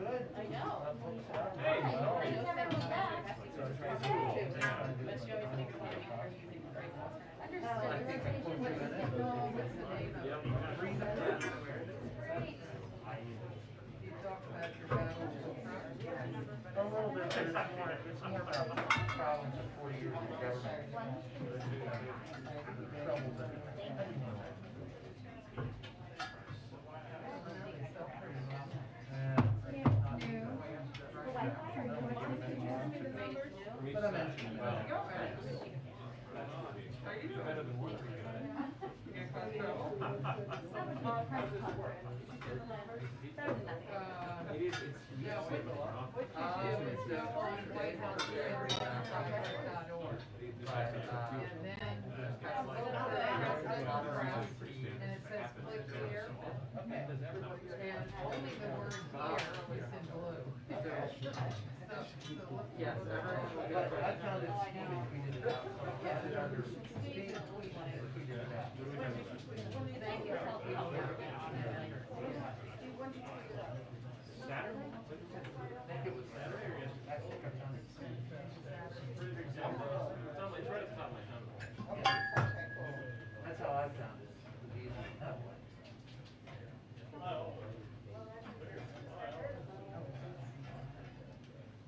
I know. Hey, well. She never went back. But she always figures out to make her using the great alternative. Understood. What is it? No, what's the name of it? You talked about your battles with drugs. A little bit, but it's more about problems of 40 years of government. Troubles that but I mentioned Are you better than what? You gonna cause trouble? It is, it's. No, what you do is go on whitehouse.org. And then go to the house and it says click here. And only the word here is in blue. yes, everyone will get it. I found it Steve tweeted it out. Yes, it under Steve tweeted it out. Thank you for helping out. Saturday? I think it was Saturday or yesterday. I think I found it Saturday. Pretty big Saturday. It's right at the top of my phone. That's how I found it. It was easy that way.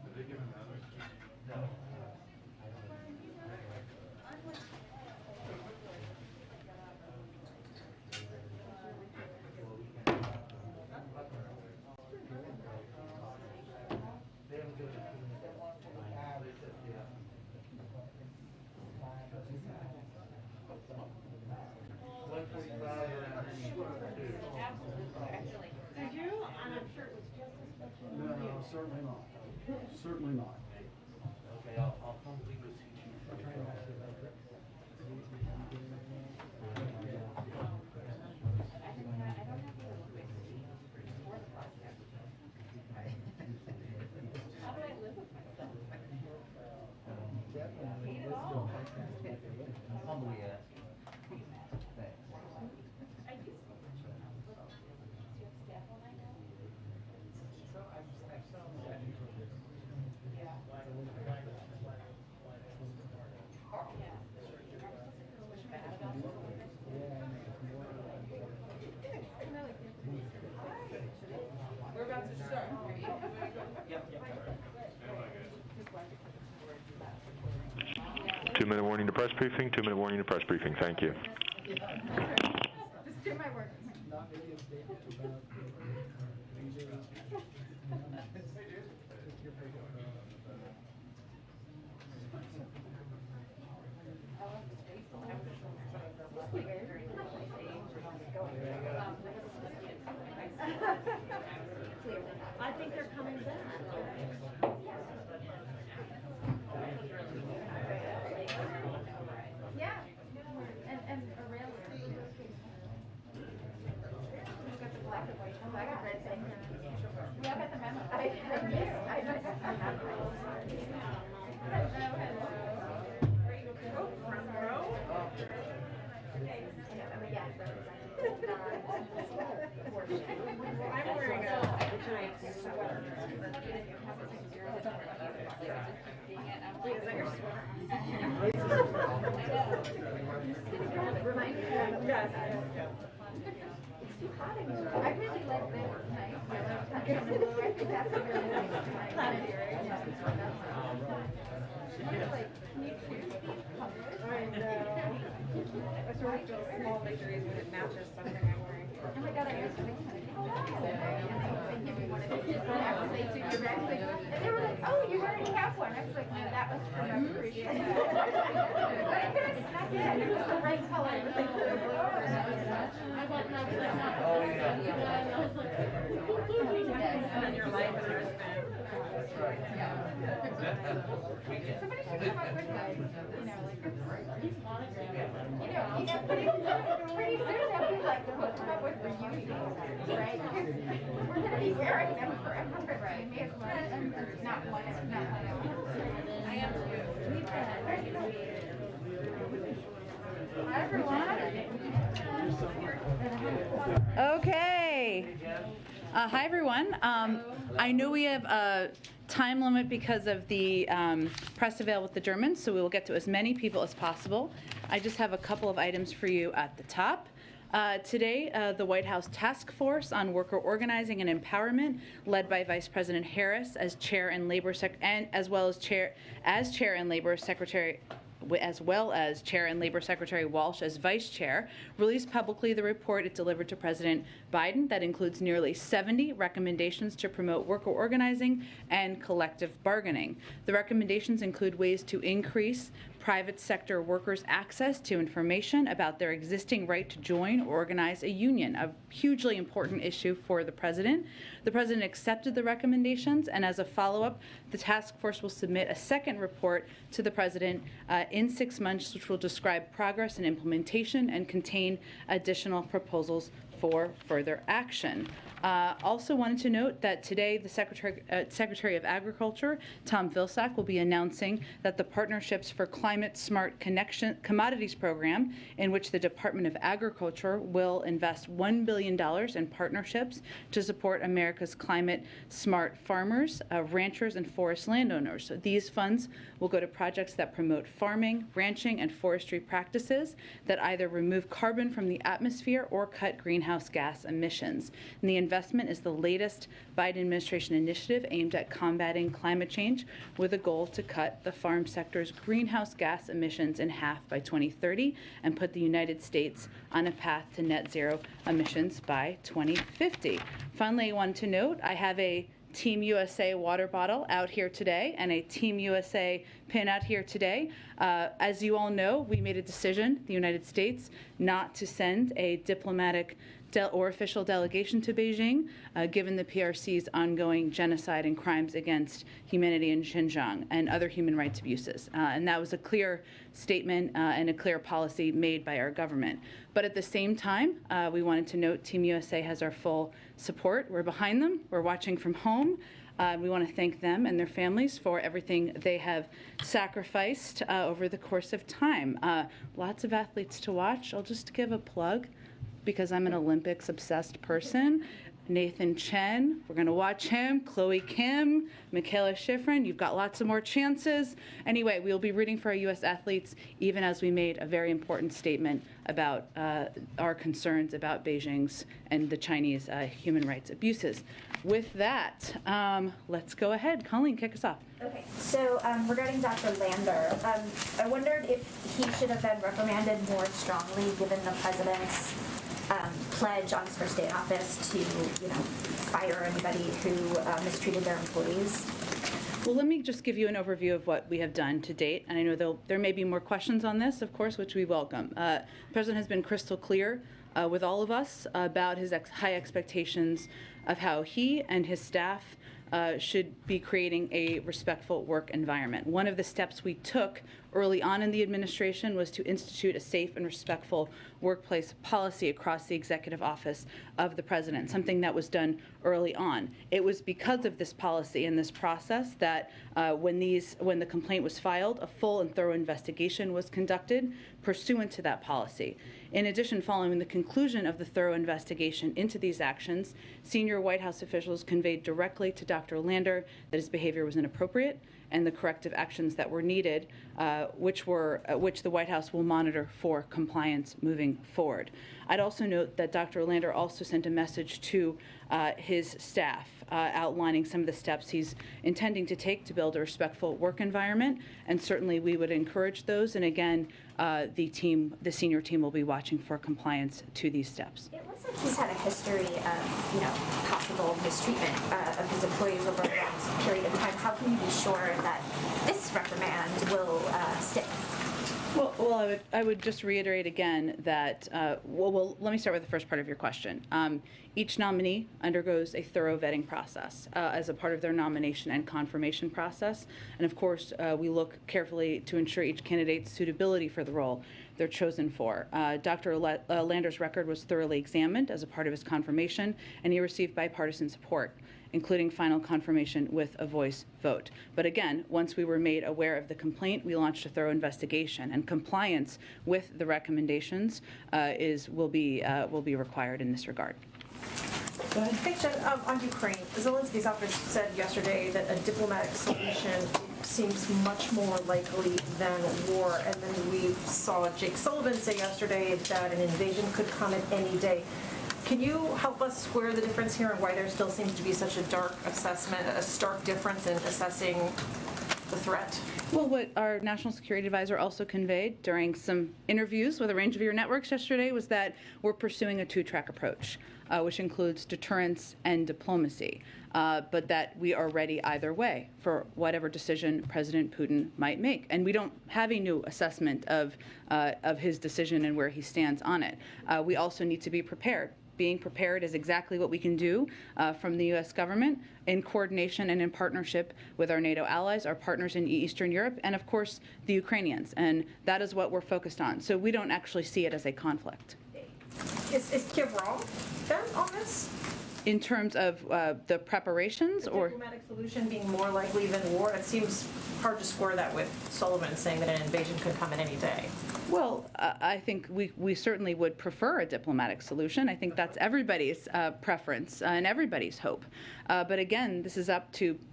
Did they give him others? No. They haven't given it to me. They said, yeah. 145 around here. Absolutely. Actually, Did you? And I'm sure it was just as much as you. No, certainly not. Certainly not. Okay, I'll probably go see you. I don't have to look for the podcast. How do I live with myself? Hate it all. Humbly ask. Thanks. I used to. Do you have staff all night now? Yeah. Yeah. Wish bad about it. We're about to start. Yep. 2-minute warning to press briefing. 2-minute warning to press briefing. Thank you. Just do my work. I think they're coming back. Yeah, and around. Got the black and white, black and red thing. We all got the memo. I don't got the memo. Hello. Where you go? Front row? I'm wearing a giant sweater. Wait, is that your sweater? Remind me. Yes. It's too hot in here. I really like this nice yellow touch. I think that's a really nice planetary. Like, can you choose these colors? I know. I sort of feel small victories when it matches something I'm wearing. Oh my god, I asked them, they give me one of these. And they were like, oh, you already have one. I was like, no, that was for my appreciation. But I couldn't snap it. It was the right color. It was like blue. I want that. Oh, yeah. In your life and your span. That's right. Somebody should come up with like, you know, like, pretty soon they'll be like, we'll come up with reunions, right? We're gonna be wearing them forever, right? May as well, not one. I am too. Okay. Hi, everyone. I know we have a time limit because of the press avail with the Germans, so we will get to as many people as possible. I just have a couple of items for you at the top. Today, the White House Task Force on Worker Organizing and Empowerment, led by Vice President Harris as Chair and Labor as well as Chair and Labor Secretary Walsh as Vice Chair, released publicly the report it delivered to President Biden that includes nearly 70 recommendations to promote worker organizing and collective bargaining. The recommendations include ways to increase private sector workers' access to information about their existing right to join or organize a union, a hugely important issue for the president. The president accepted the recommendations, and as a follow-up, the task force will submit a second report to the president in 6 months, which will describe progress and implementation and contain additional proposals for further action. Also wanted to note that today the Secretary of Agriculture, Tom Vilsack, will be announcing that the Partnerships for Climate Smart Commodities program, in which the Department of Agriculture will invest $1 billion in partnerships to support America's climate smart farmers, ranchers, and forest landowners. So these funds will go to projects that promote farming, ranching, and forestry practices that either remove carbon from the atmosphere or cut greenhouse gas emissions. And the investment is the latest Biden administration initiative aimed at combating climate change with a goal to cut the farm sector's greenhouse gas emissions in half by 2030 and put the United States on a path to net zero emissions by 2050. Finally, I wanted to note I have a Team USA water bottle out here today and a Team USA pin out here today. As you all know, we made a decision, the United States, not to send a diplomatic or official delegation to Beijing, given the PRC's ongoing genocide and crimes against humanity in Xinjiang and other human rights abuses. And that was a clear statement and a clear policy made by our government. But at the same time, we wanted to note Team USA has our full support. We're behind them. We're watching from home. We want to thank them and their families for everything they have sacrificed over the course of time. Lots of athletes to watch. I'll just give a plug, because I'm an Olympics-obsessed person. Nathan Chen, we're going to watch him. Chloe Kim, Michaela Schifrin, you've got lots of more chances. Anyway, we'll be rooting for our U.S. athletes, even as we made a very important statement about our concerns about Beijing's and the Chinese human rights abuses. With that, let's go ahead. Colleen, kick us off. Okay, so regarding Dr. Lander, I wondered if he should have been reprimanded more strongly given the president's pledge on his first day in office to, fire anybody who mistreated their employees. Well, let me just give you an overview of what we have done to date, and I know there may be more questions on this, of course, which we welcome. The president has been crystal clear with all of us about his high expectations of how he and his staff should be creating a respectful work environment. One of the steps we took early on in the administration was to institute a safe and respectful workplace policy across the executive office of the president, something that was done early on. It was because of this policy and this process that when the complaint was filed, a full and thorough investigation was conducted pursuant to that policy. In addition, following the conclusion of the thorough investigation into these actions, senior White House officials conveyed directly to Dr. Lander that his behavior was inappropriate and the corrective actions that were needed, which the White House will monitor for compliance moving forward. I'd also note that Dr. Lander also sent a message to his staff outlining some of the steps he's intending to take to build a respectful work environment, and certainly we would encourage those. And again, the senior team will be watching for compliance to these steps. It looks like he's had a history of, possible mistreatment of his employees over a long period of time. How can you be sure that this reprimand will stick? Well, I would just reiterate again that, let me start with the first part of your question. Each nominee undergoes a thorough vetting process as a part of their nomination and confirmation process. And of course, we look carefully to ensure each candidate's suitability for the role they're chosen for. Dr. Lander's record was thoroughly examined as a part of his confirmation, and he received bipartisan support. including final confirmation with a voice vote. But again, once we were made aware of the complaint, we launched a thorough investigation, and compliance with the recommendations will be required in this regard. Go ahead. Thanks, Jen. On Ukraine, Zelensky's office said yesterday that a diplomatic solution seems much more likely than war. And then we saw Jake Sullivan say yesterday that an invasion could come at any day. Can you help us square the difference here and why there still seems to be such a stark difference in assessing the threat? Well, what our national security advisor also conveyed during some interviews with a range of your networks yesterday was that we're pursuing a two-track approach, which includes deterrence and diplomacy, but that we are ready either way for whatever decision President Putin might make. And we don't have a new assessment of his decision and where he stands on it. We also need to be prepared. Being prepared is exactly what we can do from the U.S. government in coordination and in partnership with our NATO allies, our partners in Eastern Europe, and of course the Ukrainians. And that is what we're focused on. So we don't actually see it as a conflict. Is Kiev wrong then on this? In terms of the preparations, the or diplomatic solution being more likely than war? It seems hard to square that with Sullivan saying that an invasion could come at any day. Well, I think we certainly would prefer a diplomatic solution. I think that's everybody's preference and everybody's hope. But again, this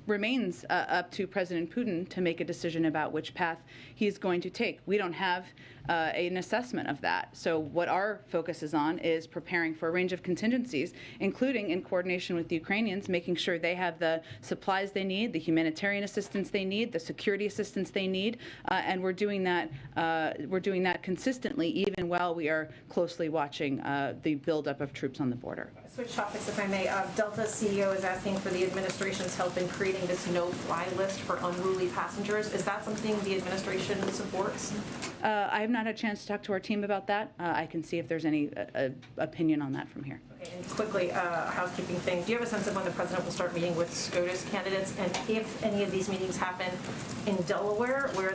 remains up to President Putin to make a decision about which path he's going to take. We don't have an assessment of that. So what our focus is on is preparing for a range of contingencies, including in coordination with the Ukrainians, making sure they have the supplies they need, the humanitarian assistance they need, the security assistance they need, and we're doing that consistently, even while we are closely watching the buildup of troops on the border. Switch topics, if I may. Delta's CEO is asking for the administration's help in creating this no-fly list for unruly passengers. Is that something the administration supports? I have not had a chance to talk to our team about that. I can see if there's any opinion on that from here. Okay, and quickly, a housekeeping thing. Do you have a sense of when the president will start meeting with SCOTUS candidates, and if any of these meetings happen in Delaware, where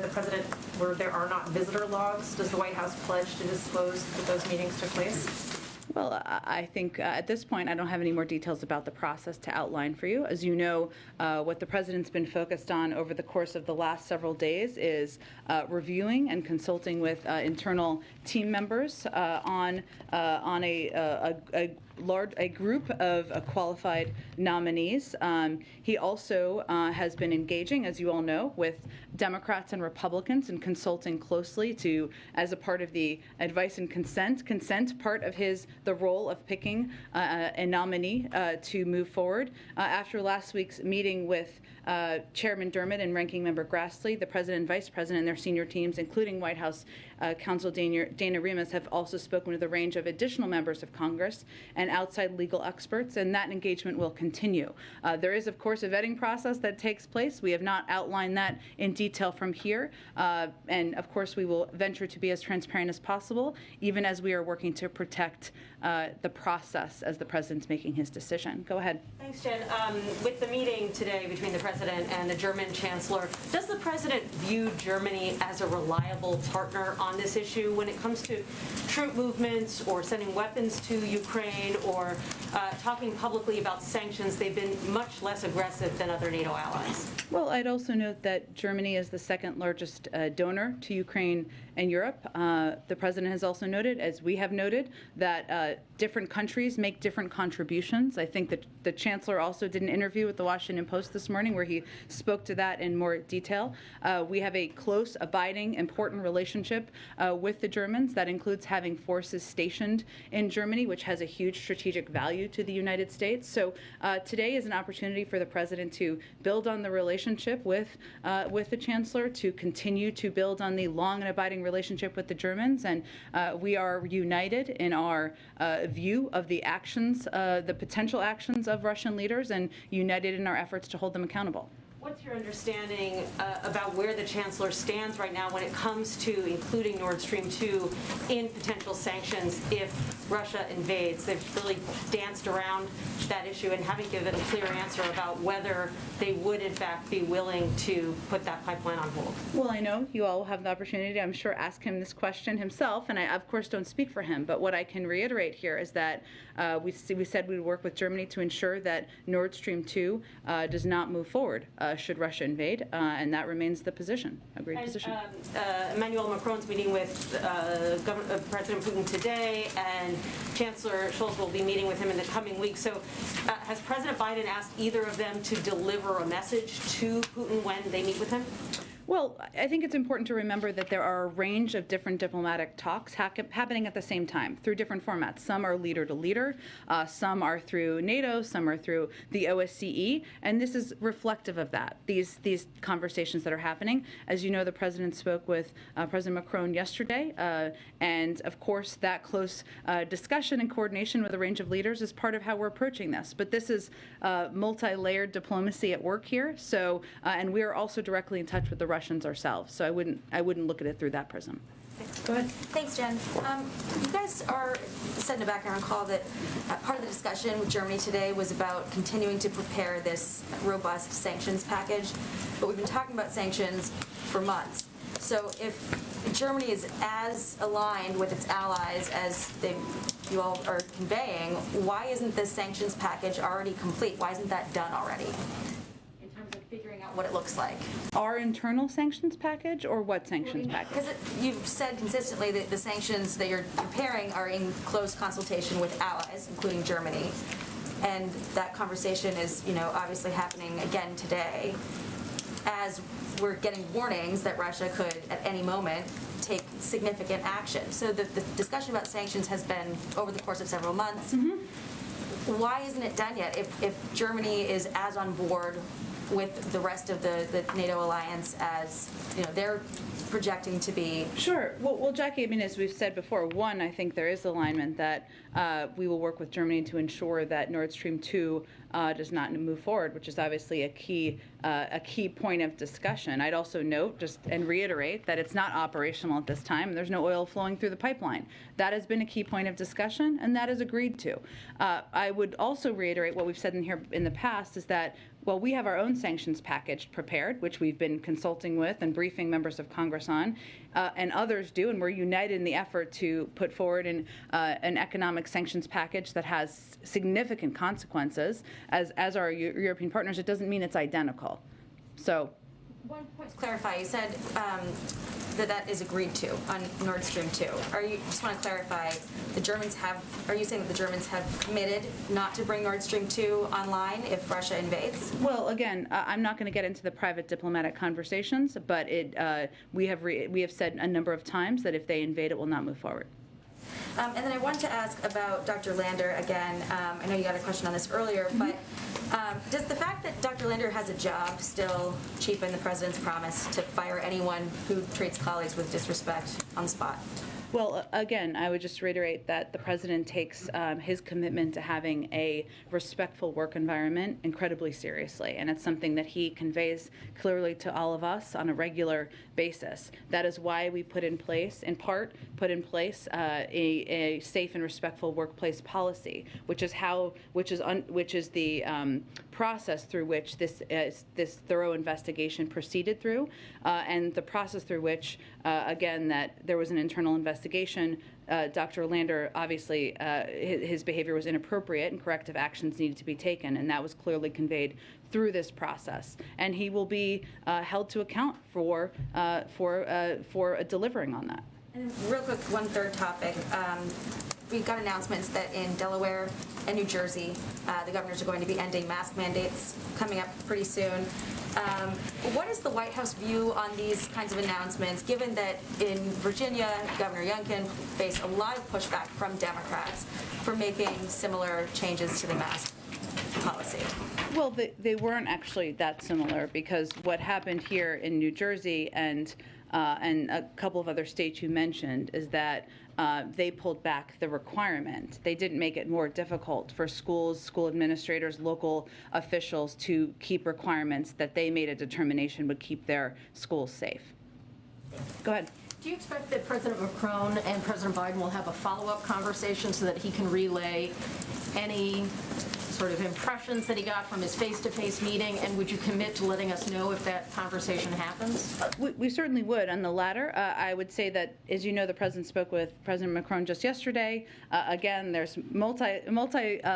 there are not visitor logs, does the White House pledge to disclose that those meetings took place? Well, I think at this point, I don't have any more details about the process to outline for you. As you know, what the president's been focused on over the course of the last several days is reviewing and consulting with internal team members on a group of qualified nominees. He also has been engaging, as you all know, with Democrats and Republicans and consulting closely as a part of the advice and consent part of the role of picking a nominee to move forward. After last week's meeting with Chairman Dermott and Ranking Member Grassley, the President and Vice President and their senior teams, including White House Counsel Dana Remus, have also spoken with a range of additional members of Congress and outside legal experts, and that engagement will continue. There is, of course, a vetting process that takes place. We have not outlined that in detail from here, and of course we will venture to be as transparent as possible, even as we are working to protect the process as the President's making his decision. Go ahead. Thanks, Jen. With the meeting today between the President and the German Chancellor, does the President view Germany as a reliable partner on this issue when it comes to troop movements or sending weapons to Ukraine or talking publicly about sanctions? They've been much less aggressive than other NATO allies. Well, I'd also note that Germany is the second largest donor to Ukraine and Europe. The President has also noted, as we have noted, that different countries make different contributions. I think that the Chancellor also did an interview with the Washington Post this morning where he spoke to that in more detail. We have a close, abiding, important relationship with the Germans. That includes having forces stationed in Germany, which has a huge strategic value to the United States. So today is an opportunity for the President to build on the relationship with the Chancellor, to continue to build on the long and abiding relationship with the Germans, and we are united in our view of the actions, the potential actions of Russian leaders, and united in our efforts to hold them accountable. What's your understanding about where the Chancellor stands right now when it comes to including Nord Stream 2 in potential sanctions if Russia invades? They've really danced around that issue and haven't given a clear answer about whether they would, in fact, be willing to put that pipeline on hold. Well, I know you all will have the opportunity, I'm sure, ask him this question himself, and I, of course, don't speak for him. But what I can reiterate here is that we said we would work with Germany to ensure that Nord Stream 2 does not move forward should Russia invade, and that remains the position, agreed position. Emmanuel Macron's meeting with President Putin today, and Chancellor Scholz will be meeting with him in the coming weeks. So has President Biden asked either of them to deliver a message to Putin when they meet with him? Well, I think it's important to remember that there are a range of different diplomatic talks happening at the same time through different formats. Some are leader to leader, some are through NATO, some are through the OSCE, and this is reflective of that, these conversations that are happening. As you know, the President spoke with President Macron yesterday, and of course that close discussion and coordination with a range of leaders is part of how we're approaching this. But this is multi-layered diplomacy at work here, so and we are also directly in touch with the Russians ourselves, so I wouldn't look at it through that prism. Go ahead. Thanks, Jen. You guys said in a background call that part of the discussion with Germany today was about continuing to prepare this robust sanctions package, but we've been talking about sanctions for months. So if Germany is as aligned with its allies as you all are conveying, why isn't this sanctions package already complete? Why isn't that done already? Figuring out what it looks like. Our internal sanctions package, or what sanctions package? Because you've said consistently that the sanctions that you're preparing are in close consultation with allies, including Germany, and that conversation is, obviously happening again today, as we're getting warnings that Russia could, at any moment, take significant action. So the discussion about sanctions has been over the course of several months. Mm-hmm. Why isn't it done yet? If Germany is as on board with the rest of the NATO alliance as they're projecting to be? Sure. Well, Jackie, as we've said before, one, I think there is alignment that we will work with Germany to ensure that Nord Stream 2 does not move forward, which is obviously a key point of discussion. I'd also note and reiterate that it's not operational at this time. There's no oil flowing through the pipeline. That has been a key point of discussion, and that is agreed to. I would also reiterate what we've said in the past is that while we have our own sanctions package prepared, which we've been consulting with and briefing members of Congress on, and others do, and we're united in the effort to put forward an economic sanctions package that has significant consequences, as our European partners, it doesn't mean it's identical. So, one point to clarify, you said that is agreed to on Nord Stream 2. Just want to clarify, are you saying that the Germans have committed not to bring Nord Stream 2 online if Russia invades? Well, again, I'm not going to get into the private diplomatic conversations, but we have said a number of times that if they invade, it will not move forward. And then I wanted to ask about Dr. Lander again. I know you got a question on this earlier, but does the fact that Dr. Lander has a job still cheapen the president's promise to fire anyone who treats colleagues with disrespect on the spot? Well, again, I would just reiterate that the president takes his commitment to having a respectful work environment incredibly seriously, and it's something that he conveys clearly to all of us on a regular basis. That is why we put in place a safe and respectful workplace policy, which is the process through which this thorough investigation proceeded through, and the process through which, again, that there was an internal investigation. Dr. Lander, obviously, his behavior was inappropriate and corrective actions needed to be taken, and that was clearly conveyed through this process. And he will be held to account for delivering on that. And real quick, one third topic. We've got announcements that in Delaware and New Jersey, the governors are going to be ending mask mandates coming up pretty soon. What is the White House view on these kinds of announcements, given that in Virginia, Governor Youngkin faced a lot of pushback from Democrats for making similar changes to the mask policy? Well, they weren't actually that similar, because what happened here in New Jersey and and a couple of other states you mentioned, is that they pulled back the requirement. They didn't make it more difficult for schools, school administrators, local officials to keep requirements that they made a determination would keep their schools safe. Go ahead. Do you expect that President Macron and President Biden will have a follow-up conversation so that he can relay any sort of impressions that he got from his face-to-face meeting? And would you commit to letting us know if that conversation happens? We certainly would. On the latter, I would say that, as you know, the president spoke with President Macron just yesterday. Again, there's multi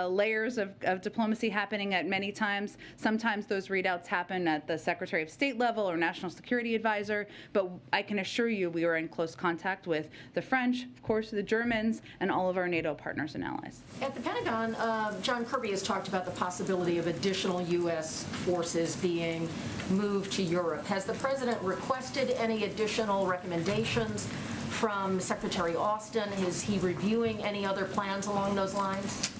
layers of diplomacy happening at many times. Sometimes those readouts happen at the Secretary of State level or National Security Advisor. But I can assure you we are in close contact with the French, of course, the Germans, and all of our NATO partners and allies. At the Pentagon, John Kirby has talked about the possibility of additional U.S. forces being moved to Europe. Has the president requested any additional recommendations from Secretary Austin? Is he reviewing any other plans along those lines?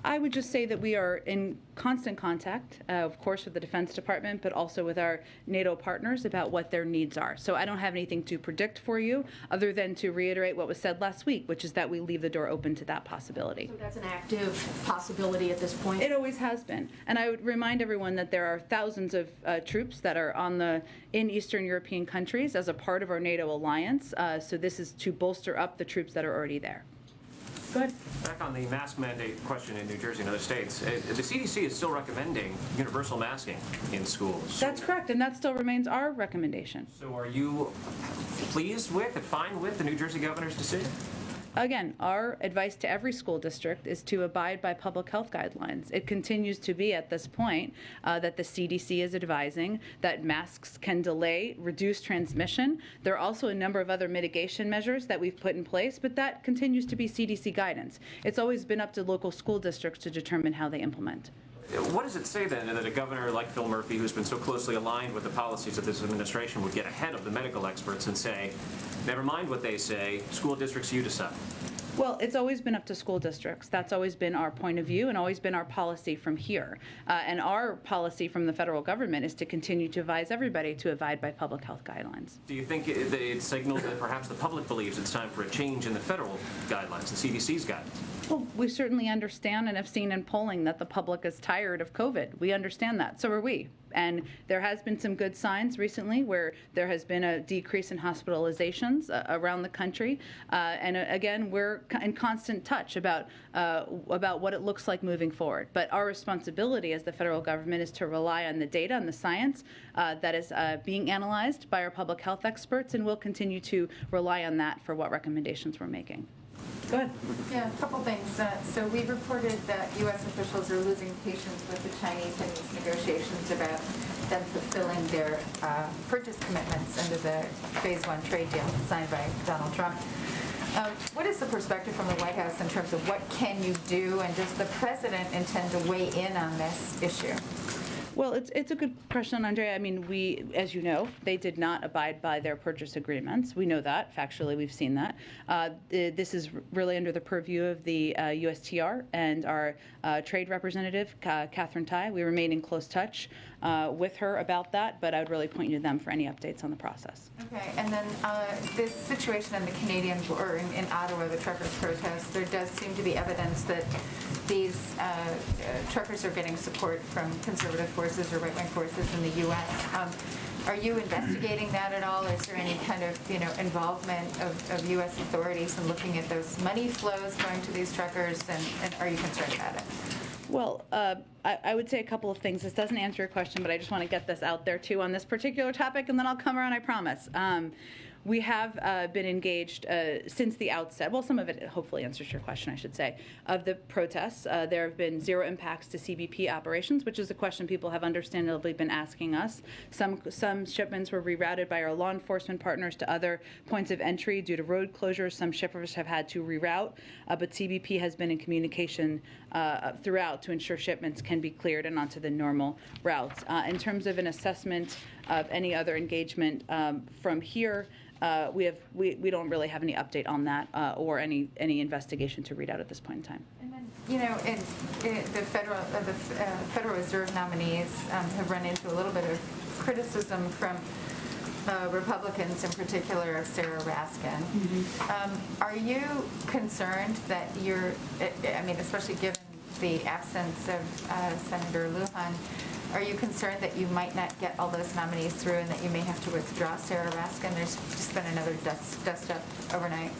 I would just say that we are in constant contact, of course, with the Defense Department, but also with our NATO partners about what their needs are. So I don't have anything to predict for you other than to reiterate what was said last week, which is that we leave the door open to that possibility. So that's an active possibility at this point? It always has been. And I would remind everyone that there are thousands of troops that are in Eastern European countries as a part of our NATO alliance. So this is to bolster up the troops that are already there. Go ahead. Back on the mask mandate question in New Jersey and other states, the CDC is still recommending universal masking in schools. That's correct, and that still remains our recommendation. So are you pleased with and fine with the New Jersey governor's decision? Again, our advice to every school district is to abide by public health guidelines. It continues to be at this point that the CDC is advising that masks can delay, reduce transmission. There are also a number of other mitigation measures that we've put in place, but that continues to be CDC guidance. It's always been up to local school districts to determine how they implement. What does it say then that a governor like Phil Murphy, who's been so closely aligned with the policies of this administration, would get ahead of the medical experts and say, never mind what they say, school districts, you decide? Well, it's always been up to school districts. That's always been our point of view and always been our policy from here. And our policy from the federal government is to continue to advise everybody to abide by public health guidelines. Do you think it signals that perhaps the public believes it's time for a change in the federal guidelines, the CDC's guidance? Well, we certainly understand and have seen in polling that the public is tired of COVID. We understand that. So are we. And there has been some good signs recently where there has been a decrease in hospitalizations around the country. And again, we're in constant touch about what it looks like moving forward. But our responsibility as the federal government is to rely on the data and the science that is being analyzed by our public health experts, and we'll continue to rely on that for what recommendations we're making. Go ahead. Yeah, a couple things. So we reported that U.S. officials are losing patience with the Chinese in these negotiations about them fulfilling their purchase commitments under the Phase 1 trade deal signed by Donald Trump. What is the perspective from the White House in terms of what can you do, and does the president intend to weigh in on this issue? Well, it's a good question, Andrea. I mean, as you know, they did not abide by their purchase agreements. We know that. Factually, we've seen that. This is really under the purview of the USTR and our trade representative, Catherine Tai. We remain in close touch with her about that, but I would really point you to them for any updates on the process. Okay, and then this situation in the Canadian, or in Ottawa, the truckers' protest, there does seem to be evidence that these truckers are getting support from conservative forces or right-wing forces in the U.S. Are you investigating that at all? Is there any kind of, involvement of U.S. authorities in looking at those money flows going to these truckers, and are you concerned about it? Well, I would say a couple of things. This doesn't answer your question, but I just want to get this out there, too, on this particular topic, and then I'll come around, I promise. We have been engaged since the outset. Well, some of it hopefully answers your question, I should say, of the protests. There have been zero impacts to CBP operations, which is a question people have understandably been asking us. Some shipments were rerouted by our law enforcement partners to other points of entry due to road closures. Some shippers have had to reroute, but CBP has been in communication throughout to ensure shipments can be cleared and onto the normal routes. In terms of an assessment of any other engagement from here, we don't really have any update on that or any investigation to read out at this point in time. And then, the Federal Reserve nominees have run into a little bit of criticism from Republicans, in particular Sarah Raskin. Are you concerned that especially given the absence of Senator Lujan, are you concerned that you might not get all those nominees through and that you may have to withdraw Sarah Raskin? There's just been another dust up overnight.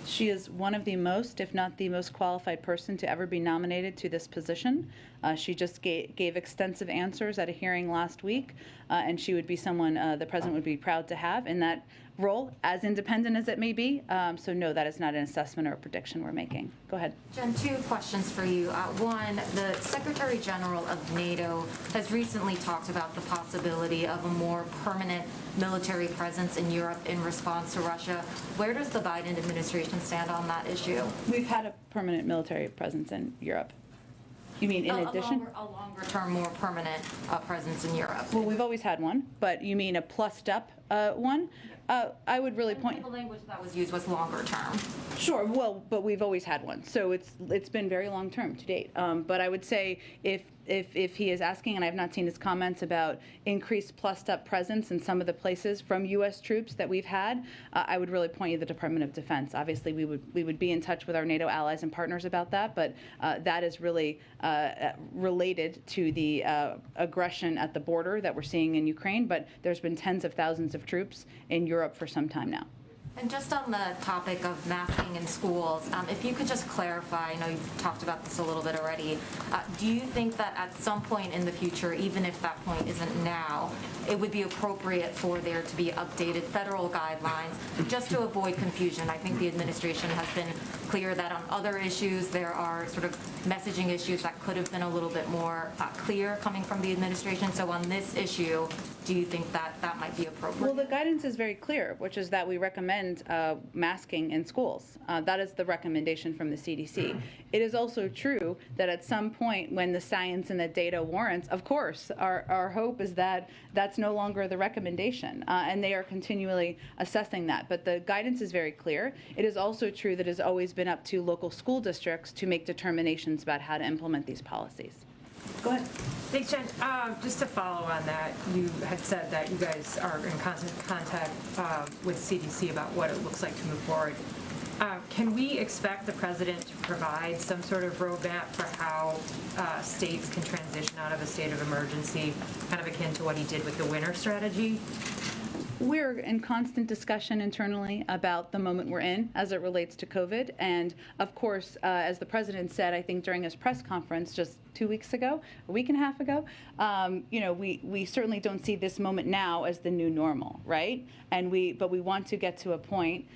She is one of the most, if not the most qualified person to ever be nominated to this position. She just gave extensive answers at a hearing last week, and she would be someone the president would be proud to have in that role, as independent as it may be. So no, that is not an assessment or a prediction we're making. Go ahead. Jen, 2 questions for you. One, the Secretary General of NATO has recently talked about the possibility of a more permanent military presence in Europe in response to Russia. Where does the Biden administration stand on that issue? We've had a permanent military presence in Europe. You mean in addition? A longer term, more permanent presence in Europe. Well, we've always had one, but you mean a plussed up one? I would really point. The language that was used was longer term. Sure. Well, but we've always had one, so it's been very long term to date. But I would say if he is asking, and I have not seen his comments about increased plussed up presence in some of the places from U.S. troops that we've had, I would really point you to the Department of Defense. Obviously, we would be in touch with our NATO allies and partners about that, but that is really related to the aggression at the border that we're seeing in Ukraine. But there's been tens of thousands of troops in Europe for some time now. And just on the topic of masking in schools, if you could just clarify, I know you've talked about this a little bit already, do you think that at some point in the future, even if that point isn't now, it would be appropriate for there to be updated federal guidelines just to avoid confusion? I think the administration has been clear that on other issues there are sort of messaging issues that could have been a little bit more clear coming from the administration. So on this issue, do you think that that might be appropriate? Well, the guidance is very clear, which is that we recommend masking in schools. That is the recommendation from the CDC. It is also true that at some point when the science and the data warrants, of course, our hope is that that's no longer the recommendation, and they are continually assessing that. But the guidance is very clear. It is also true that it has always been up to local school districts to make determinations about how to implement these policies. Go ahead. Thanks, Jen. Just to follow on that, you had said that you guys are in constant contact with CDC about what it looks like to move forward. Can we expect the president to provide some sort of roadmap for how states can transition out of a state of emergency, kind of akin to what he did with the winter strategy? We're in constant discussion internally about the moment we're in as it relates to COVID. And of course, as the president said, I think during his press conference just 2 weeks ago, a week and a half ago, we certainly don't see this moment now as the new normal, right? But we want to get to a point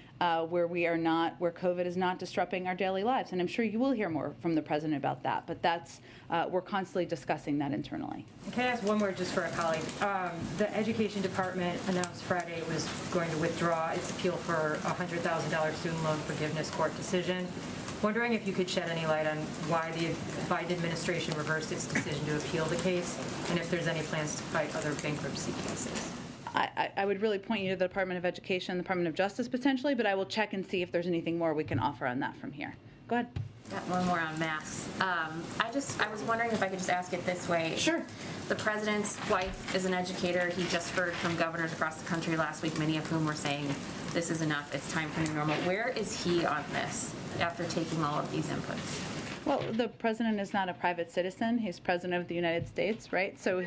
where where COVID is not disrupting our daily lives. And I'm sure you will hear more from the president about that. But we're constantly discussing that internally. Can I ask one more just for a colleague? The Education Department announced Friday it was going to withdraw its appeal for a $100,000 student loan forgiveness court decision. Wondering if you could shed any light on why the Biden administration reversed its decision to appeal the case, and if there's any plans to fight other bankruptcy cases. I would really point you to the Department of Education, the Department of Justice potentially, but I will check and see if there's anything more we can offer on that from here. Go ahead. Got one more on masks. I was wondering if I could just ask it this way. Sure. The president's wife is an educator. He just heard from governors across the country last week, many of whom were saying this is enough, it's time for new normal. Where is he on this after taking all of these inputs? Well, the president is not a private citizen. He's president of the United States, right? So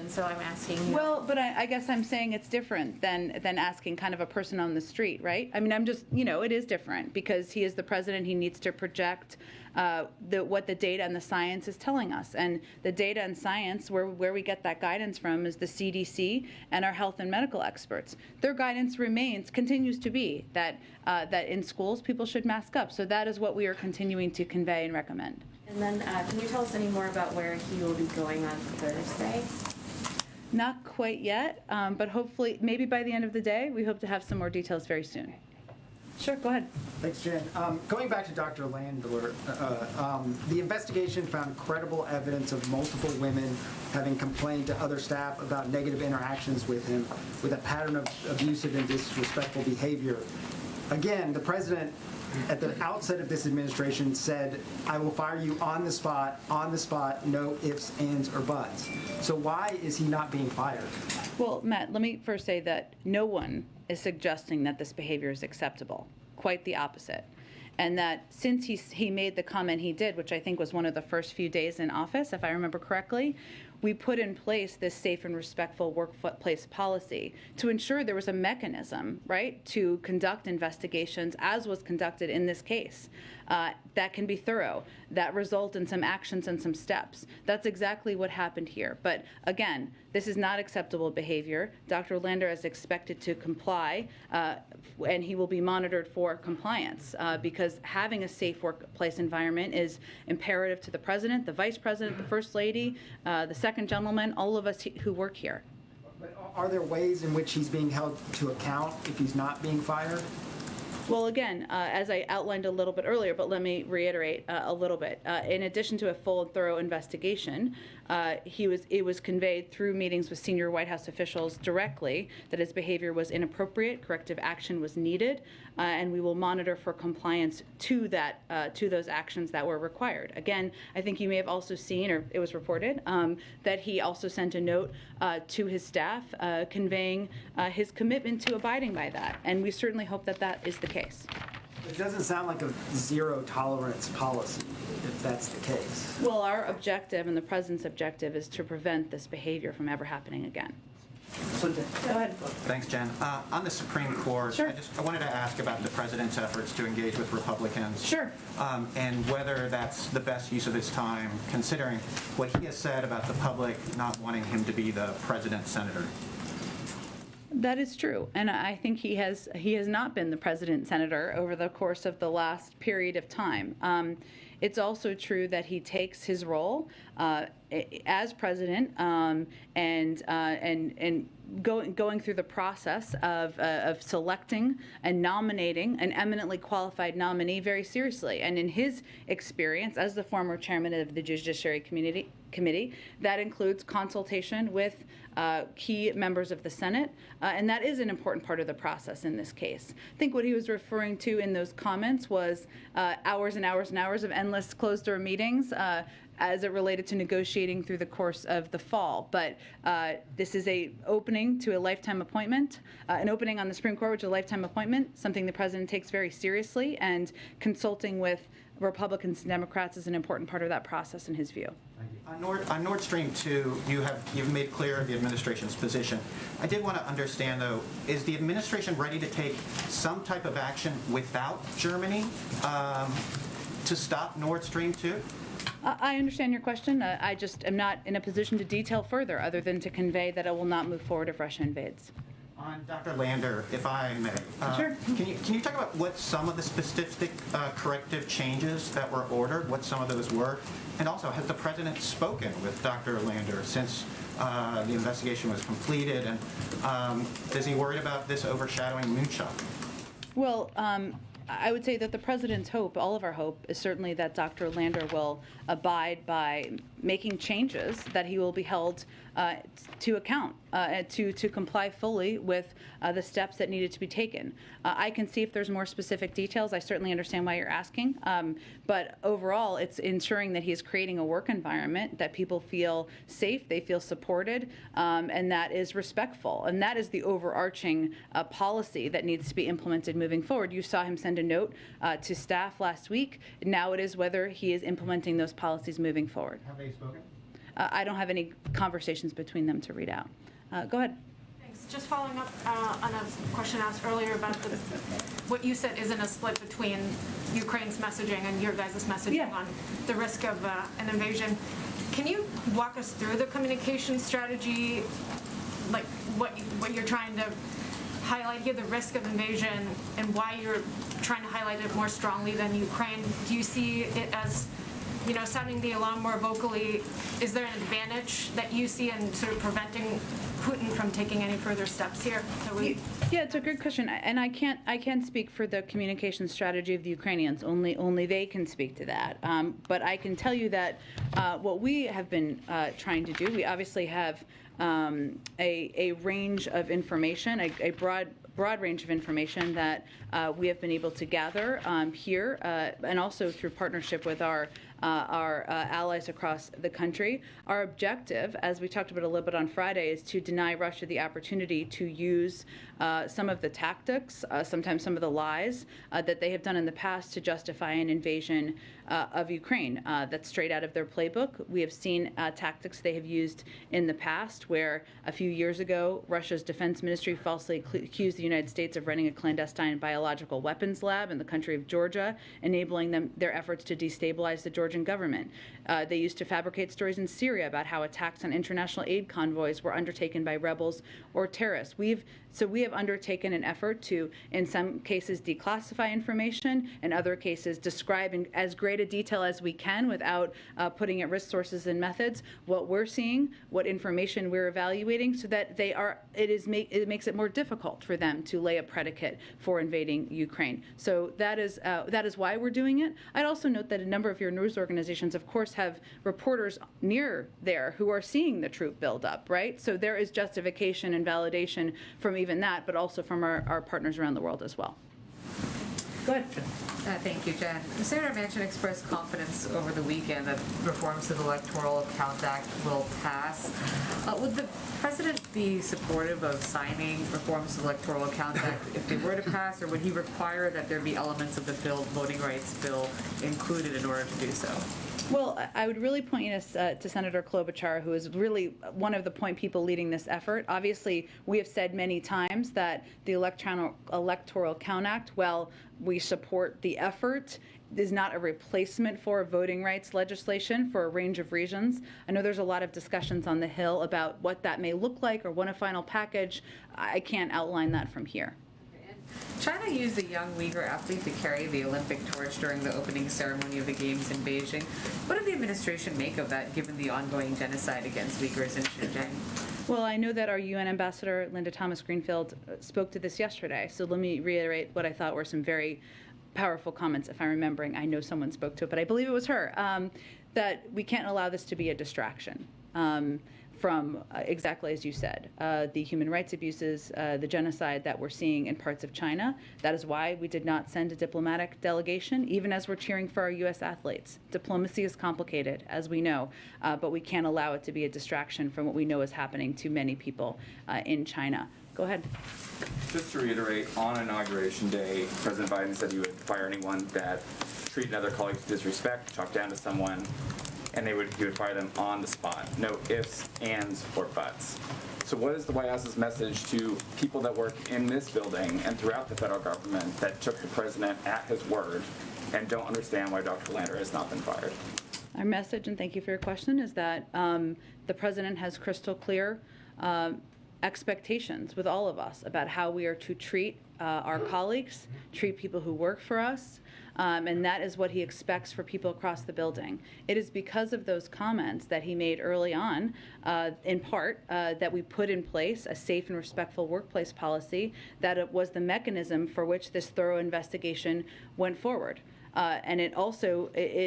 So I'm asking. Well, but I guess I'm saying it's different than asking kind of a person on the street, right? I mean, I'm just, it is different because he is the president. He needs to project what the data and the science is telling us. And the data and science, where we get that guidance from is the CDC and our health and medical experts. Their guidance continues to be that in schools people should mask up. So that is what we are continuing to convey and recommend. And then can you tell us any more about where he will be going on Thursday? Not quite yet, but hopefully, maybe by the end of the day, we hope to have some more details very soon. Sure, go ahead. Thanks, Jen. Going back to Dr. Landler, the investigation found credible evidence of multiple women having complained to other staff about negative interactions with him with a pattern of abusive and disrespectful behavior. Again, the president, at the outset of this administration, said, I will fire you on the spot, no ifs, ands, or buts. So why is he not being fired? Well, Matt, let me first say that no one is suggesting that this behavior is acceptable. Quite the opposite. And that since he made the comment he did, which I think was one of the first few days in office, if I remember correctly, we put in place this safe and respectful workplace policy to ensure there was a mechanism, right, to conduct investigations, as was conducted in this case, that can be thorough, that result in some actions and some steps. That's exactly what happened here. But again, this is not acceptable behavior. Dr. Lander is expected to comply, and he will be monitored for compliance because having a safe workplace environment is imperative to the president, the vice president, the first lady, the second gentleman, all of us who work here. But are there ways in which he's being held to account if he's not being fired? Well, again, as I outlined a little bit earlier, but let me reiterate a little bit. In addition to a full and thorough investigation, it was conveyed through meetings with senior White House officials directly that his behavior was inappropriate, corrective action was needed, and we will monitor for compliance to those actions that were required. Again, I think you may have also seen, or it was reported, that he also sent a note to his staff conveying his commitment to abiding by that, and we certainly hope that that is the case. It doesn't sound like a zero tolerance policy, if that's the case. Well, our objective and the president's objective is to prevent this behavior from ever happening again. Go ahead. Thanks, Jen. On the Supreme Court, sure. I wanted to ask about the president's efforts to engage with Republicans. Sure. And whether that's the best use of his time, considering what he has said about the public not wanting him to be the president's senator. That is true, and I think he has not been the president senator over the course of the last period of time. It's also true that he takes his role as president and going through the process of selecting and nominating an eminently qualified nominee very seriously. And in his experience as the former chairman of the Judiciary Committee, that includes consultation with key members of the Senate, and that is an important part of the process in this case. I think what he was referring to in those comments was hours and hours and hours of endless closed-door meetings as it related to negotiating through the course of the fall. But this is an opening to a lifetime appointment, an opening on the Supreme Court, which is a lifetime appointment, something the president takes very seriously, and consulting with Republicans and Democrats is an important part of that process in his view. On Nord Stream 2, you've made clear the administration's position. I did want to understand, though, is the administration ready to take some type of action without Germany to stop Nord Stream 2? I understand your question. I just am not in a position to detail further other than to convey that it will not move forward if Russia invades. On Dr. Lander, if I may, sure. Can you talk about what some of the specific corrective changes that were ordered, what some of those were? And also, has the president spoken with Dr. Lander since the investigation was completed? And is he worried about this overshadowing Moonshot? Well, I would say that the president's hope, all of our hope, is certainly that Dr. Lander will abide by making changes, that he will be held to account, to comply fully with the steps that needed to be taken. I can see if there's more specific details. I certainly understand why you're asking. But overall, it's ensuring that he is creating a work environment that people feel safe, they feel supported, and that is respectful. And that is the overarching policy that needs to be implemented moving forward. You saw him send a note to staff last week. Now it is whether he is implementing those policies moving forward. Have they spoken? I don't have any conversations between them to read out. Go ahead. Thanks. Just following up on a question asked earlier about what you said isn't a split between Ukraine's messaging and your guys' messaging on the risk of an invasion. Can you walk us through the communication strategy, like what you're trying to highlight here, the risk of invasion, and why you're trying to highlight it more strongly than Ukraine? Do you see it as, sounding the alarm more vocally? Is there an advantage that you see in sort of preventing Putin from taking any further steps here? Yeah, it's a good question, and I can't speak for the communication strategy of the Ukrainians. Only they can speak to that. But I can tell you that what we have been trying to do, we obviously have a range of information, a broad broad range of information that we have been able to gather here and also through partnership with our allies across the country. Our objective, as we talked about a little bit on Friday, is to deny Russia the opportunity to use some of the tactics, sometimes some of the lies that they have done in the past to justify an invasion of Ukraine. That's straight out of their playbook. We have seen tactics they have used in the past where a few years ago, Russia's defense ministry falsely accused the United States of running a clandestine biological weapons lab in the country of Georgia, enabling their efforts to destabilize the Georgian government. They used to fabricate stories in Syria about how attacks on international aid convoys were undertaken by rebels or terrorists. We have undertaken an effort to, in some cases, declassify information, in other cases, describe in as great a detail as we can without putting at risk sources and methods what we're seeing, what information we're evaluating, so that it makes it more difficult for them to lay a predicate for invading Ukraine. So that is why we're doing it. I'd also note that a number of your news organizations, of course, have reporters near there who are seeing the troop buildup, right? So there is justification and validation from even that, but also from our partners around the world as well. Go ahead. Thank you, Jen. Senator Manchin expressed confidence over the weekend that reforms to the Electoral Count Act will pass. Would the president be supportive of signing reforms to the Electoral Count Act if they were to pass, or would he require that there be elements of the voting rights bill included in order to do so? Well, I would really point you to Senator Klobuchar, who is really one of the point people leading this effort. Obviously, we have said many times that the Electoral Count Act, while we support the effort, is not a replacement for voting rights legislation for a range of reasons. I know there's a lot of discussions on the Hill about what that may look like or what a final package. I can't outline that from here. China used a young Uyghur athlete to carry the Olympic torch during the opening ceremony of the Games in Beijing. What did the administration make of that, given the ongoing genocide against Uyghurs in Xinjiang? Well, I know that our UN ambassador, Linda Thomas-Greenfield, spoke to this yesterday. So let me reiterate what I thought were some very powerful comments, if I'm remembering. I know someone spoke to it, but I believe it was her, that we can't allow this to be a distraction. From exactly as you said, the human rights abuses, the genocide that we're seeing in parts of China. That is why we did not send a diplomatic delegation, even as we're cheering for our U.S. athletes. Diplomacy is complicated, as we know, but we can't allow it to be a distraction from what we know is happening to many people in China. Go ahead. Just to reiterate, on Inauguration Day, President Biden said he would fire anyone that treated other colleagues with disrespect, talked down to someone, and he would fire them on the spot. No ifs, ands, or buts. So what is the White House's message to people that work in this building and throughout the federal government that took the president at his word and don't understand why Dr. Lander has not been fired? Our message, and thank you for your question, is that the president has crystal clear expectations with all of us about how we are to treat our colleagues, treat people who work for us, and that is what he expects for people across the building. It is because of those comments that he made early on, in part, that we put in place a safe and respectful workplace policy, that it was the mechanism for which this thorough investigation went forward. And it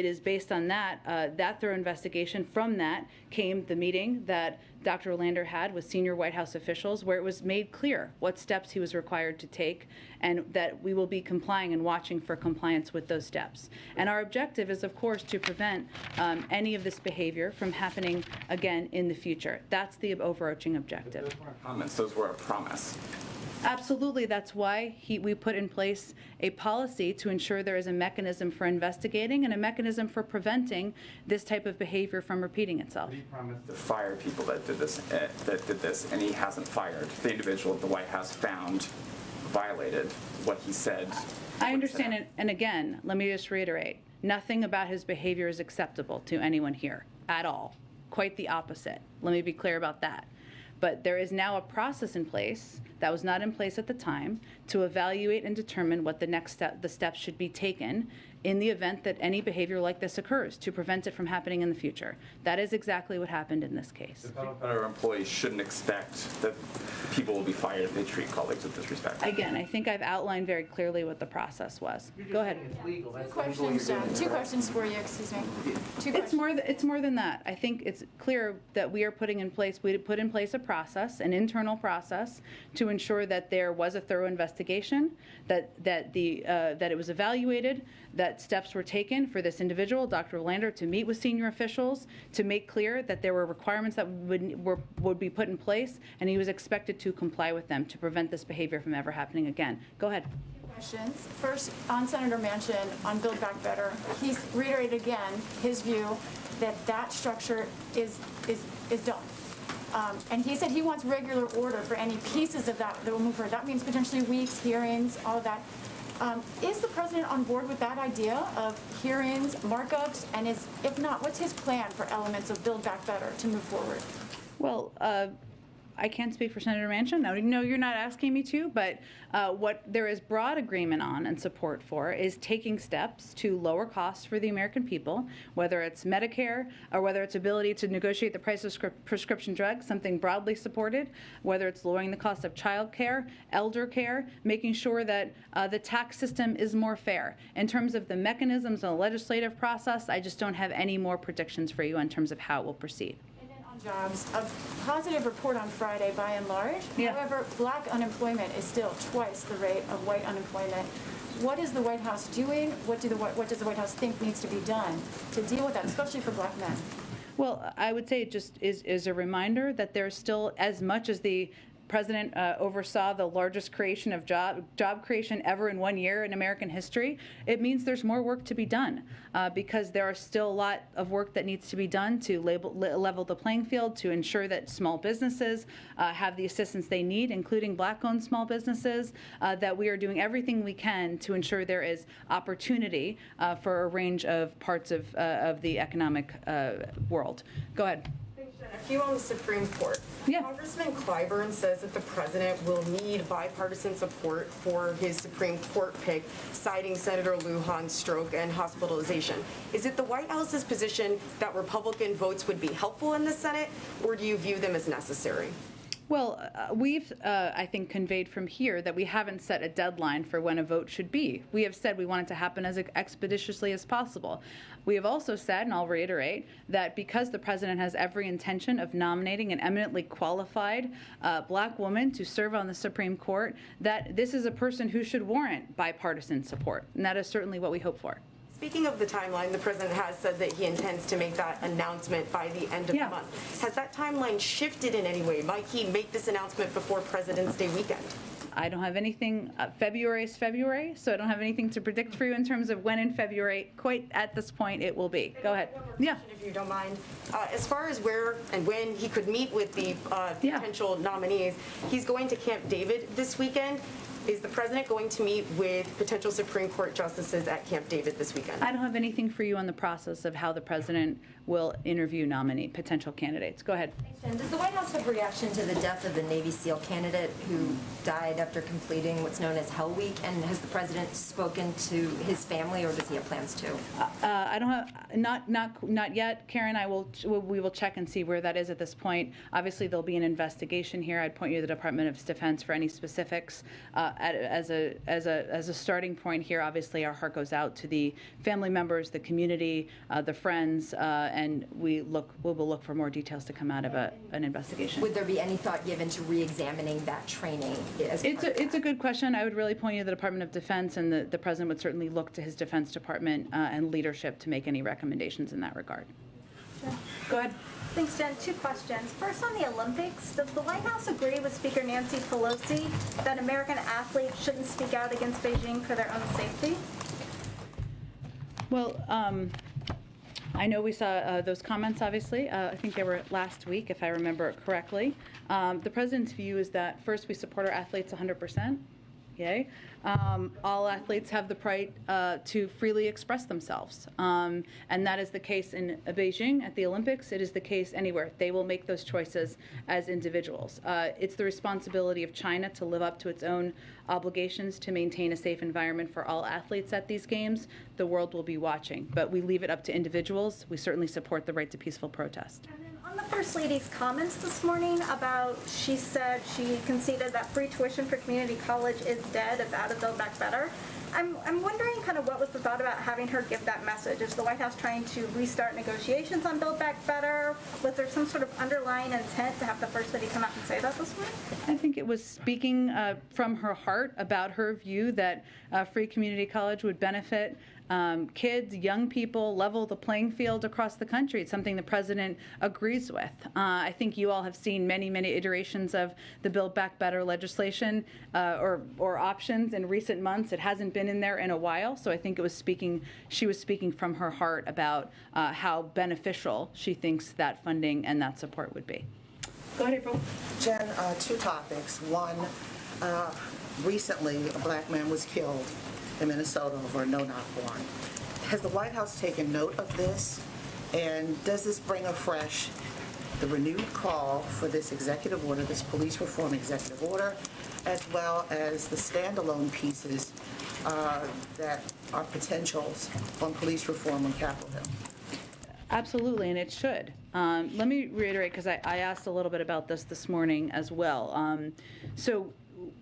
is based on that thorough investigation. From that came the meeting that Dr. Lander had with senior White House officials, where it was made clear what steps he was required to take, and that we will be complying and watching for compliance with those steps. And our objective is, of course, to prevent any of this behavior from happening again in the future. That's the overarching objective. Those weren't comments, those were a promise. Absolutely. That's why we put in place a policy to ensure there is a mechanism for investigating and a mechanism for preventing this type of behavior from repeating itself. He promised to fire people that did this, and he hasn't fired. The individual the White House found violated what he said. I understand it, and again, let me just reiterate, nothing about his behavior is acceptable to anyone here at all. Quite the opposite. Let me be clear about that. But there is now a process in place that was not in place at the time to evaluate and determine what the steps should be taken in the event that any behavior like this occurs to prevent it from happening in the future. That is exactly what happened in this case. The federal employees shouldn't expect that people will be fired if they treat colleagues with disrespect. Again, I think I've outlined very clearly what the process was. Go ahead. Two questions for you, excuse me. It's more than that. I think it's clear that we put in place a process process, an internal process, to ensure that there was a thorough investigation, that it was evaluated, that steps were taken for this individual, Dr. Lander, to meet with senior officials, to make clear that there were requirements that would be put in place, and he was expected to comply with them to prevent this behavior from ever happening again. Go ahead. Questions. First, on Senator Manchin, on Build Back Better, he's reiterated again his view that that structure is done. And he said he wants regular order for any pieces of that will move forward. That means potentially weeks, hearings, all of that. Is the president on board with that idea of hearings, markups, and if not, what's his plan for elements of Build Back Better to move forward? Well, I can't speak for Senator Manchin. No, you're not asking me to, but what there is broad agreement on and support for is taking steps to lower costs for the American people, whether it's Medicare or whether it's ability to negotiate the price of prescription drugs, something broadly supported, whether it's lowering the cost of child care, elder care, making sure that the tax system is more fair. In terms of the mechanisms and the legislative process, I just don't have any more predictions for you in terms of how it will proceed. Jobs. A positive report on Friday by and large. Yeah. However, black unemployment is still twice the rate of white unemployment. What is the White House doing? What does the White House think needs to be done to deal with that, especially for black men? Well, I would say it just is a reminder that there's still, as much as the President oversaw the largest creation of job creation ever in 1 year in American history, it means there's more work to be done because there are still a lot of work that needs to be done to level the playing field, to ensure that small businesses have the assistance they need, including black-owned small businesses, that we are doing everything we can to ensure there is opportunity for a range of parts of the economic world. Go ahead. A few on the Supreme Court. Yeah. Congressman Clyburn says that the president will need bipartisan support for his Supreme Court pick, citing Senator Lujan's stroke and hospitalization. Is it the White House's position that Republican votes would be helpful in the Senate, or do you view them as necessary? Well, we've, I think, conveyed from here that we haven't set a deadline for when a vote should be. We have said we want it to happen as expeditiously as possible. We have also said, and I'll reiterate, that because the president has every intention of nominating an eminently qualified black woman to serve on the Supreme Court, that this is a person who should warrant bipartisan support. And that is certainly what we hope for. Speaking of the timeline, the president has said that he intends to make that announcement by the end of the month. Has that timeline shifted in any way? Might he make this announcement before President's Day weekend? I don't have anything. February is February, so I don't have anything to predict for you in terms of when in February, quite at this point, it will be. Go ahead. Yeah. If you don't mind. As far as where and when he could meet with the potential nominees, he's going to Camp David this weekend. Is the president going to meet with potential Supreme Court justices at Camp David this weekend? I don't have anything for you on the process of how the president will interview potential candidates. Go ahead. And does the White House have a reaction to the death of the Navy SEAL candidate who died after completing what's known as Hell Week? And has the president spoken to his family, or does he have plans to? I don't have, not yet, Karen. We will check and see where that is at this point. Obviously, there'll be an investigation here. I'd point you to the Department of Defense for any specifics. As a starting point here, obviously, our heart goes out to the family members, the community, the friends, and we will look for more details to come out of an investigation. Would there be any thought given to re-examining that training? It's a good question. I would really point you to the Department of Defense, and the president would certainly look to his Defense Department and leadership to make any recommendations in that regard. Sure. Go ahead. Thanks, Jen. Two questions. First, on the Olympics, does the White House agree with Speaker Nancy Pelosi that American athletes shouldn't speak out against Beijing for their own safety? Well, I know we saw those comments, obviously. I think they were last week, if I remember it correctly. The president's view is that, first, we support our athletes 100%. Yay. All athletes have the right to freely express themselves. And that is the case in Beijing at the Olympics. It is the case anywhere. They will make those choices as individuals. It's the responsibility of China to live up to its own obligations to maintain a safe environment for all athletes at these games. The world will be watching. But we leave it up to individuals. We certainly support the right to peaceful protest. On the First Lady's comments this morning about, she said she conceded that free tuition for community college is dead, it's out of Build Back Better. I'm wondering kind of what was the thought about having her give that message? Is the White House trying to restart negotiations on Build Back Better? Was there some sort of underlying intent to have the First Lady come out and say that this morning? I think it was speaking from her heart about her view that free community college would benefit kids, young people, level the playing field across the country. It's something the president agrees with. I think you all have seen many, many iterations of the Build Back Better legislation or options in recent months. It hasn't been in there in a while, so I think she was speaking from her heart about how beneficial she thinks that funding and that support would be. Go ahead, April. Jen, two topics. One, recently a black man was killed in Minnesota over a no-knock warrant. Has the White House taken note of this? And does this bring afresh the renewed call for this executive order, this police reform executive order, as well as the standalone pieces that are potentials on police reform on Capitol Hill? Absolutely, and it should. Let me reiterate, because I asked a little bit about this morning as well.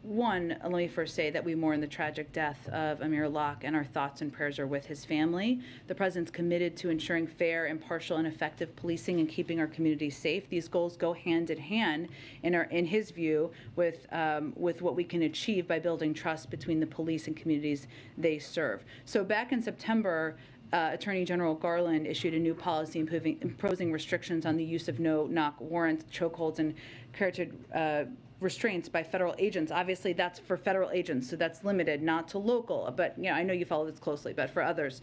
One, let me first say that we mourn the tragic death of Amir Locke, and our thoughts and prayers are with his family. The President's committed to ensuring fair, impartial, and effective policing and keeping our communities safe. These goals go hand in hand, in his view, with what we can achieve by building trust between the police and communities they serve. So back in September, Attorney General Garland issued a new policy imposing restrictions on the use of no-knock warrants, chokeholds, and carotid restraints by federal agents. Obviously, that's for federal agents, so that's limited, not to local. But I know you follow this closely, but for others.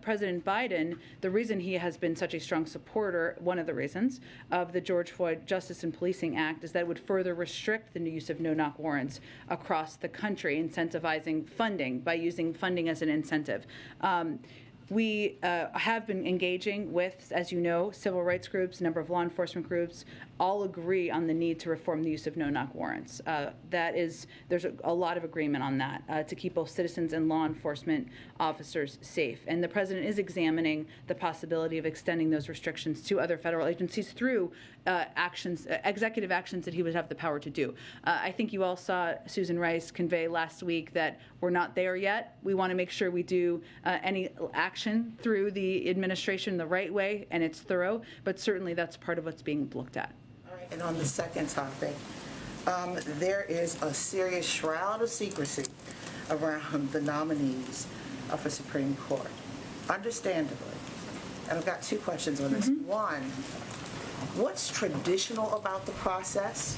President Biden, the reason he has been such a strong supporter, one of the reasons, of the George Floyd Justice and Policing Act is that it would further restrict the use of no-knock warrants across the country, incentivizing funding by using funding as an incentive. We have been engaging with, as you know, civil rights groups, a number of law enforcement groups, all agree on the need to reform the use of no-knock warrants. There's a lot of agreement on that to keep both citizens and law enforcement officers safe. And the President is examining the possibility of extending those restrictions to other federal agencies through executive actions that he would have the power to do. I think you all saw Susan Rice convey last week that we're not there yet. We want to make sure we do any action through the administration the right way, and it's thorough, but certainly that's part of what's being looked at. All right, and on the second topic, there is a serious shroud of secrecy around the nominees for Supreme Court, understandably. And I've got two questions on this. One, what's traditional about the process?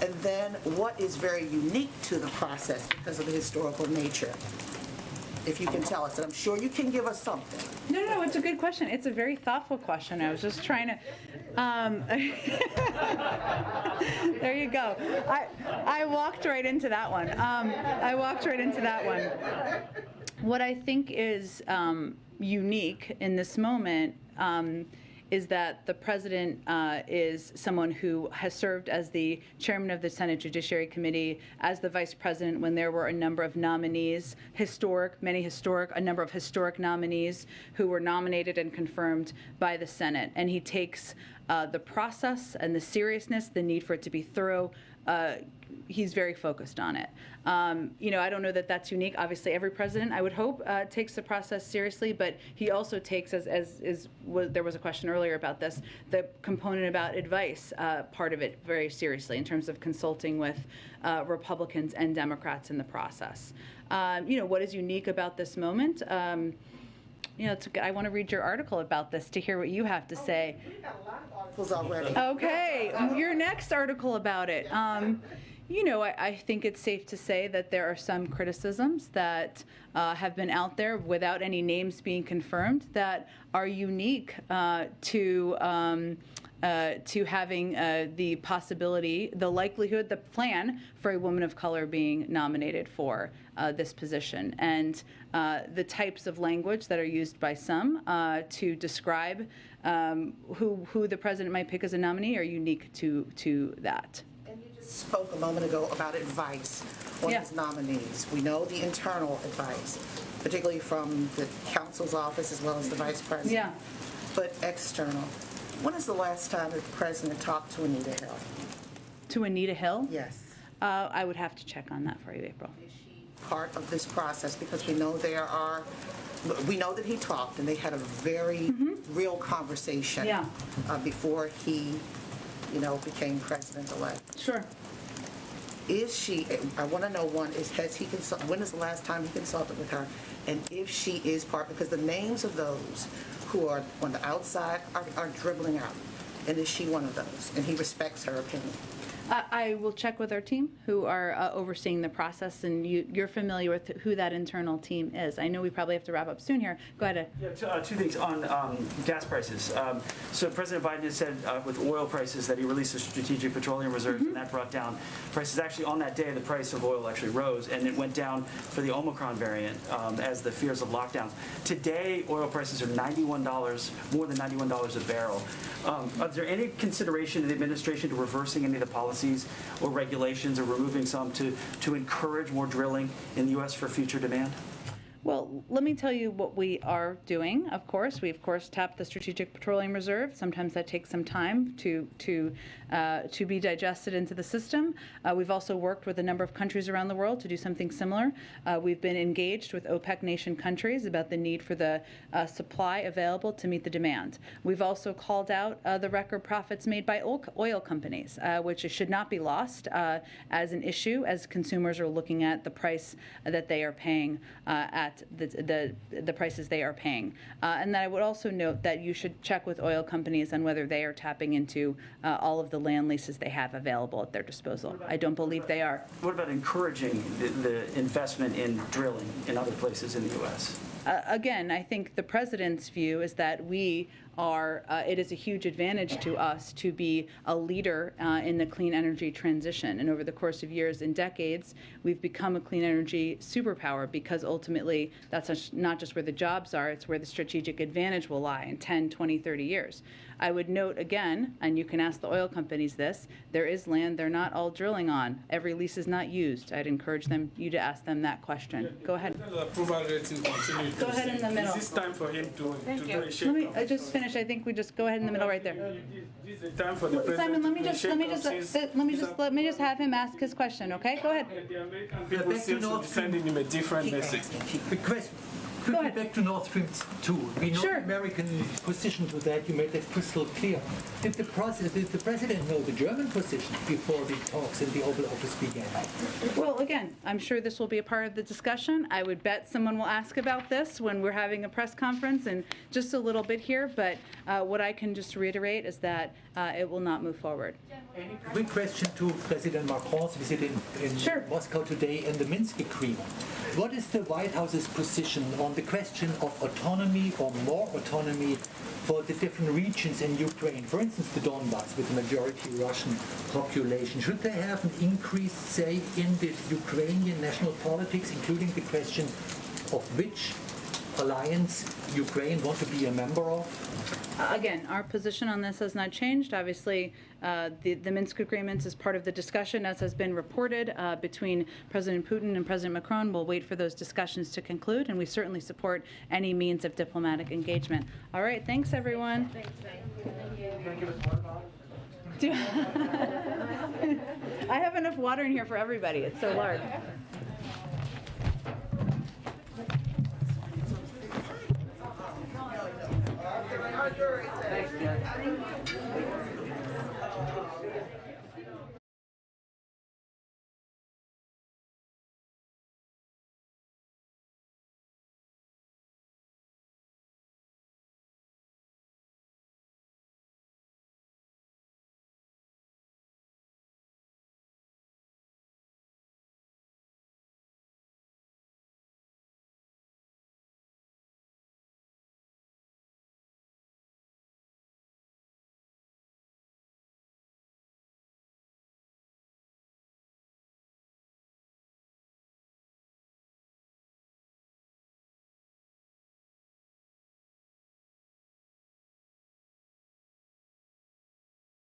And then what is very unique to the process because of the historical nature? If you can tell us, and I'm sure you can give us something. No, it's a good question. It's a very thoughtful question. I was just trying to, there you go. I walked right into that one. What I think is unique in this moment is that the President is someone who has served as the chairman of the Senate Judiciary Committee, as the vice president when there were a number of nominees, a number of historic nominees who were nominated and confirmed by the Senate. And he takes the process and the seriousness, the need for it to be thorough. He's very focused on it. I don't know that that's unique. Obviously, every president, I would hope, takes the process seriously, but he also takes, there was a question earlier about this, the component about advice, part of it very seriously in terms of consulting with Republicans and Democrats in the process. What is unique about this moment? I want to read your article about this to hear what you have to say. We've got a lot of articles already. Okay, your next article about it. I think it's safe to say that there are some criticisms that have been out there without any names being confirmed that are unique to having the possibility, the likelihood, the plan for a woman of color being nominated for this position. And the types of language that are used by some to describe who the president might pick as a nominee are unique to that. Spoke a moment ago about advice on his nominees. We know the internal advice, particularly from the counsel's office as well as the vice president. Yeah. But external. When is the last time that the president talked to Anita Hill? To Anita Hill? Yes. I would have to check on that for you, April. Is she part of this process? Because we know we know that he talked, and they had a very real conversation before he, became president-elect. Sure. Is she, I want to know, one, when is the last time he consulted with her? And if she is part, because the names of those who are on the outside are dribbling out. And is she one of those? And he respects her opinion. I will check with our team who are overseeing the process, and you're familiar with who that internal team is. I know we probably have to wrap up soon here. Go ahead. Yeah, two things on gas prices. So President Biden has said with oil prices that he released a strategic petroleum reserve, and that brought down prices. Actually, on that day, the price of oil actually rose, and it went down for the Omicron variant as the fears of lockdowns. Today, oil prices are $91, more than $91 a barrel. Is there any consideration in the administration to reversing any of the policies or regulations or removing some to encourage more drilling in the U.S. for future demand? Well, let me tell you what we are doing, of course. We, of course, tap the Strategic Petroleum Reserve. Sometimes that takes some time to be digested into the system. We've also worked with a number of countries around the world to do something similar. We've been engaged with OPEC nation countries about the need for the supply available to meet the demand. We've also called out the record profits made by oil companies, which should not be lost as an issue as consumers are looking at the price that they are paying at the prices they are paying. And then I would also note that you should check with oil companies on whether they are tapping into all of the land leases they have available at their disposal. I don't believe they are. What about encouraging the investment in drilling in other places in the U.S.? Again, I think the president's view is that it is a huge advantage to us to be a leader in the clean energy transition. And over the course of years and decades, we've become a clean energy superpower because ultimately that's not just where the jobs are, it's where the strategic advantage will lie in 10, 20, 30 years. I would note again, and you can ask the oil companies this, there is land they're not all drilling on. Every lease is not used. I'd encourage you to ask them that question. Go ahead. Approval rating continues. Go ahead in the middle. Is this time for him to do a Let me just finish. I think we just go ahead in the middle right there. This is the time for the president. Simon, let me just have him ask his question, okay? Go ahead. People seem to be sending him a different message. Quickly back to Nord Stream 2. We know the American position to that. You made that crystal clear. Did the president know the German position before the talks in the Oval Office began? Well, again, I'm sure this will be a part of the discussion. I would bet someone will ask about this when we're having a press conference in just a little bit here. But what I can just reiterate is that it will not move forward. Quick question to President Macron's visit in Moscow today and the Minsk agreement. What is the White House's position on the question of autonomy or more autonomy for the different regions in Ukraine? For instance, the Donbass with the majority Russian population. Should they have an increased say in the Ukrainian national politics, including the question of which alliance Ukraine want to be a member of? Again, our position on this has not changed. Obviously, the Minsk agreements is part of the discussion, as has been reported, between President Putin and President Macron. We'll wait for those discussions to conclude, and we certainly support any means of diplomatic engagement. All right, thanks, everyone. I have enough water in here for everybody. It's so large. Thanks, Jen.